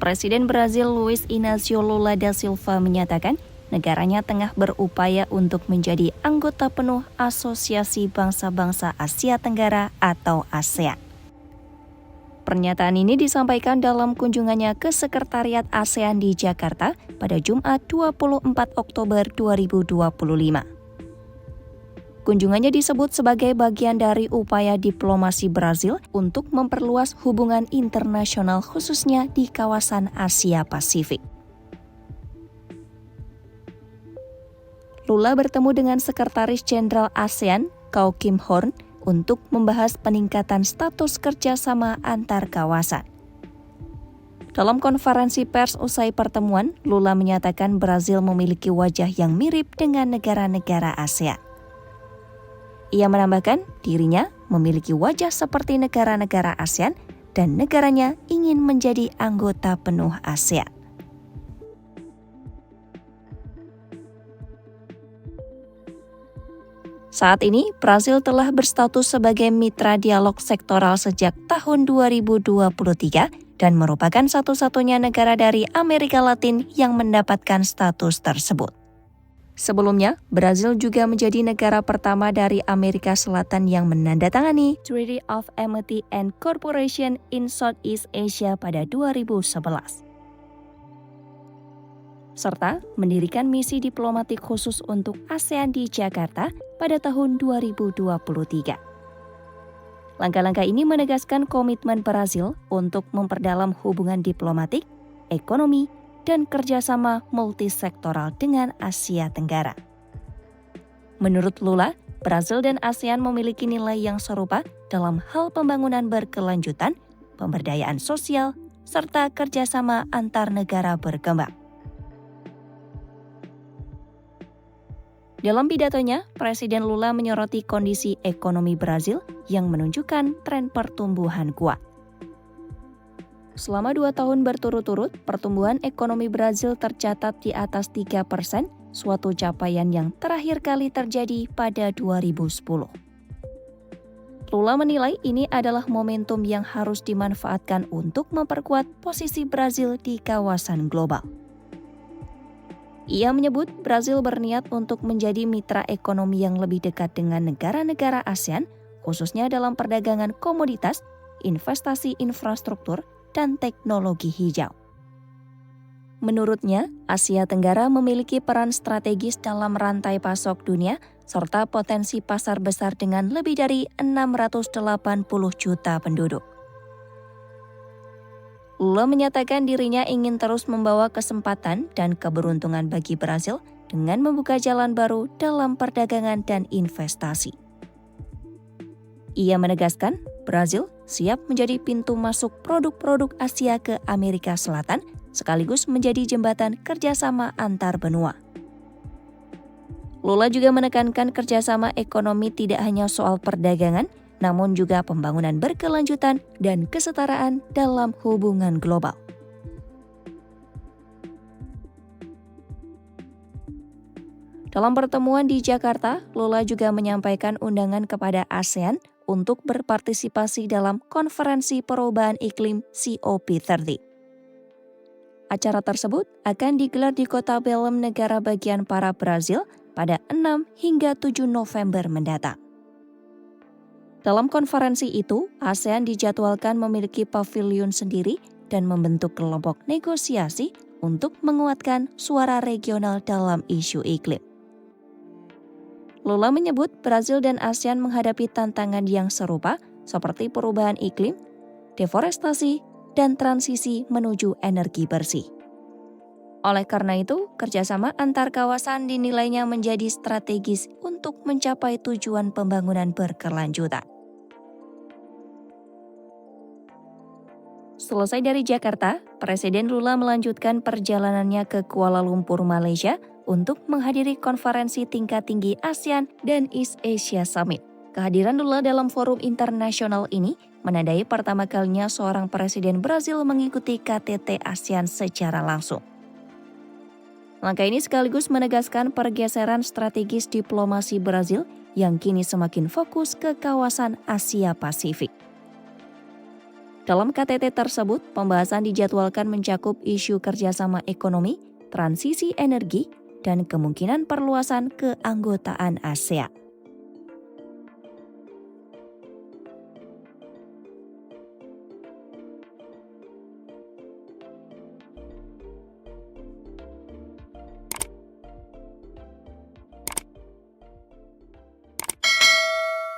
Presiden Brazil Luiz Inácio Lula da Silva menyatakan negaranya tengah berupaya untuk menjadi anggota penuh Asosiasi Bangsa-Bangsa Asia Tenggara atau ASEAN. Pernyataan ini disampaikan dalam kunjungannya ke Sekretariat ASEAN di Jakarta pada Jumat 24 Oktober 2025. Kunjungannya disebut sebagai bagian dari upaya diplomasi Brazil untuk memperluas hubungan internasional khususnya di kawasan Asia Pasifik. Lula bertemu dengan Sekretaris Jenderal ASEAN, Kau Kim Horn, untuk membahas peningkatan status kerjasama antar kawasan. Dalam konferensi pers usai pertemuan, Lula menyatakan Brazil memiliki wajah yang mirip dengan negara-negara ASEAN. Ia menambahkan dirinya memiliki wajah seperti negara-negara ASEAN dan negaranya ingin menjadi anggota penuh ASEAN. Saat ini, Brazil telah berstatus sebagai mitra dialog sektoral sejak tahun 2023 dan merupakan satu-satunya negara dari Amerika Latin yang mendapatkan status tersebut. Sebelumnya, Brazil juga menjadi negara pertama dari Amerika Selatan yang menandatangani Treaty of Amity and Cooperation in Southeast Asia pada 2011. Serta mendirikan misi diplomatik khusus untuk ASEAN di Jakarta pada tahun 2023. Langkah-langkah ini menegaskan komitmen Brazil untuk memperdalam hubungan diplomatik, ekonomi, dan kerjasama multisektoral dengan Asia Tenggara. Menurut Lula, Brazil dan ASEAN memiliki nilai yang serupa dalam hal pembangunan berkelanjutan, pemberdayaan sosial, serta kerjasama antar negara berkembang. Dalam pidatonya, Presiden Lula menyoroti kondisi ekonomi Brazil yang menunjukkan tren pertumbuhan kuat. Selama 2 tahun berturut-turut, pertumbuhan ekonomi Brazil tercatat di atas 3%, suatu capaian yang terakhir kali terjadi pada 2010. Lula menilai ini adalah momentum yang harus dimanfaatkan untuk memperkuat posisi Brazil di kawasan global. Ia menyebut Brazil berniat untuk menjadi mitra ekonomi yang lebih dekat dengan negara-negara ASEAN, khususnya dalam perdagangan komoditas, investasi infrastruktur, dan teknologi hijau. Menurutnya, Asia Tenggara memiliki peran strategis dalam rantai pasok dunia serta potensi pasar besar dengan lebih dari 680 juta penduduk. Lula menyatakan dirinya ingin terus membawa kesempatan dan keberuntungan bagi Brazil dengan membuka jalan baru dalam perdagangan dan investasi. Ia menegaskan Brazil siap menjadi pintu masuk produk-produk Asia ke Amerika Selatan, sekaligus menjadi jembatan kerjasama antar benua. Lula juga menekankan kerjasama ekonomi tidak hanya soal perdagangan, namun juga pembangunan berkelanjutan dan kesetaraan dalam hubungan global. Dalam pertemuan di Jakarta, Lula juga menyampaikan undangan kepada ASEAN untuk berpartisipasi dalam konferensi perubahan iklim COP30. Acara tersebut akan digelar di kota Belém, negara bagian Para Brazil, pada 6 hingga 7 November mendatang. Dalam konferensi itu, ASEAN dijadwalkan memiliki pavilion sendiri dan membentuk kelompok negosiasi untuk menguatkan suara regional dalam isu iklim. Lula menyebut Brazil dan ASEAN menghadapi tantangan yang serupa seperti perubahan iklim, deforestasi, dan transisi menuju energi bersih. Oleh karena itu, kerjasama antar kawasan dinilainya menjadi strategis untuk mencapai tujuan pembangunan berkelanjutan. Selesai dari Jakarta, Presiden Lula melanjutkan perjalanannya ke Kuala Lumpur, Malaysia, untuk menghadiri konferensi tingkat tinggi ASEAN dan East Asia Summit. Kehadiran Lula dalam forum internasional ini menandai pertama kalinya seorang presiden Brazil mengikuti KTT ASEAN secara langsung. Langkah ini sekaligus menegaskan pergeseran strategis diplomasi Brazil yang kini semakin fokus ke kawasan Asia Pasifik. Dalam KTT tersebut, pembahasan dijadwalkan mencakup isu kerjasama ekonomi, transisi energi, dan kemungkinan perluasan keanggotaan ASEAN.